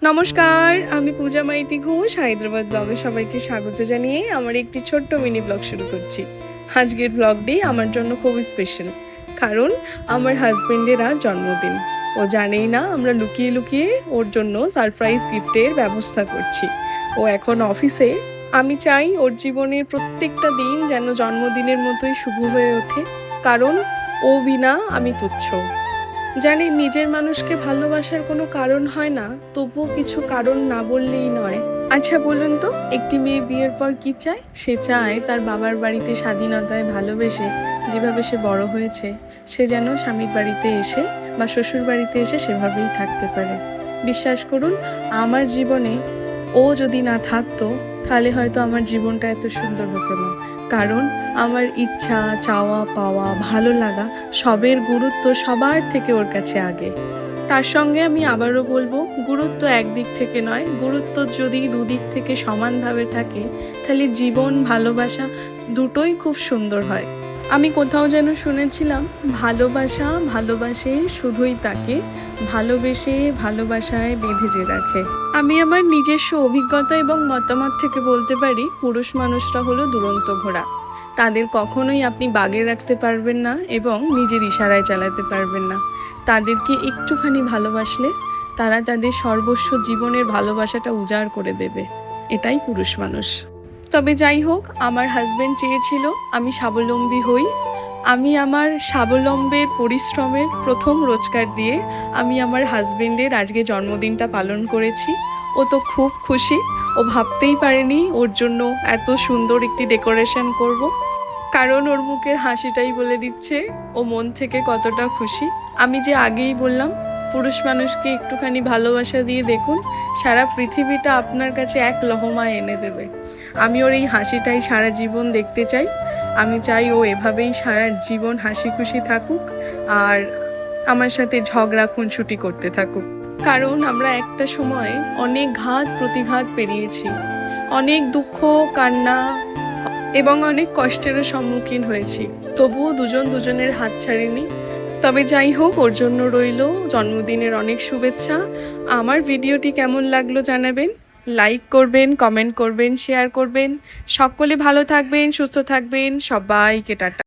নমস্কার, আমি পূজা মাইতি ঘোষ হায়দ্রাবাদ ব্লগে সবাইকে স্বাগত জানিয়ে আমার একটি ছোট্ট মিনি ব্লগ শুরু করছি। আজকের ব্লগটি আমার জন্য খুবই স্পেশাল, কারণ আমার হাজবেন্ডের আজ জন্মদিন। ও জানেই না আমরা লুকিয়ে লুকিয়ে ওর জন্য সারপ্রাইজ গিফটের ব্যবস্থা করছি। ও এখন অফিসে। আমি চাই ওর জীবনের প্রত্যেকটা দিন যেন জন্মদিনের মতোই শুভ হয়ে ওঠে, কারণ ও বিনা আমি তুচ্ছ। জানি নিজের মানুষকে ভালোবাসার কোনো কারণ হয় না, তবুও কিছু কারণ না বললেই নয়। আচ্ছা বলুন তো, একটি মেয়ে বিয়ের পর কি চায়? সে চায় তার বাবার বাড়িতে স্বাধীনতায় ভালোবেসে যেভাবে সে বড় হয়েছে, সে যেন স্বামীর বাড়িতে এসে বা শ্বশুর বাড়িতে এসে সেভাবেই থাকতে পারে। বিশ্বাস করুন, আমার জীবনে ও যদি না থাকতো তাহলে হয়তো আমার জীবনটা এত সুন্দর হতো না। কারণ আমার ইচ্ছা, চাওয়া পাওয়া, ভালো লাগা সবের গুরুত্ব সবার থেকে ওর কাছে আগে। তার সঙ্গে আমি আবারও বলবো, গুরুত্ব একদিক থেকে নয়, গুরুত্ব যদি দুদিক থেকে সমানভাবে থাকে তাহলে জীবন, ভালোবাসা দুটোই খুব সুন্দর হয়। আমি কোথাও যেন শুনেছিলাম, ভালোবাসা ভালোবাসে শুধুই তাকে ভালোবেসে ভালোবাসায় বেঁধে যে রাখে। আমি আমার নিজস্ব অভিজ্ঞতা এবং মতামত থেকে বলতে পারি, পুরুষ মানুষরা হলো দুরন্ত ঘোড়া। তাদের কখনোই আপনি বাগে রাখতে পারবেন না এবং নিজের ইশারায় চালাতে পারবেন না। তাদেরকে একটুখানি ভালোবাসলে তারা তাদের সর্বস্ব জীবনের ভালোবাসাটা উজাড় করে দেবে। এটাই পুরুষ মানুষ। তবে যাই হোক, আমার হাজবেন্ড চেয়েছিল আমি স্বাবলম্বী হই। আমি আমার স্বাবলম্বের পরিশ্রমের প্রথম রোজগার দিয়ে আমি আমার হাজবেন্ডের আজকে জন্মদিনটা পালন করেছি। ও তো খুব খুশি। ও ভাবতেই পারেনি ওর জন্য এত সুন্দর একটি ডেকোরেশন করব। কারণ ওর মুখের হাসিটাই বলে দিচ্ছে ও মন থেকে কতটা খুশি। আমি যে আগেই বললাম, পুরুষ মানুষকে একটুখানি ভালোবাসা দিয়ে দেখুন, সারা পৃথিবীটা আপনার কাছে এক লহমায় এনে দেবে। আমি ওর এই হাসিটাই সারা জীবন দেখতে চাই। আমি চাই ও এভাবেই সারা জীবন হাসি খুশি থাকুক আর আমার সাথে ঝগড়া খুনসুটি করতে থাকুক। কারণ আমরা একটা সময় অনেক ঘাত প্রতিঘাত পেরিয়েছি, অনেক দুঃখ, কান্না এবং অনেক কষ্টেরও সম্মুখীন হয়েছি, তবুও দুজন দুজনের হাত ছাড়িনি। তবে যাই হোক, ওর জন্য রইল জন্মদিনের অনেক শুভেচ্ছা। আমার ভিডিওটি কেমন লাগলো জানাবেন, লাইক করবেন, কমেন্ট করবেন, শেয়ার করবেন। সকলে ভালো থাকবেন, সুস্থ থাকবেন। সবাইকে টাটা।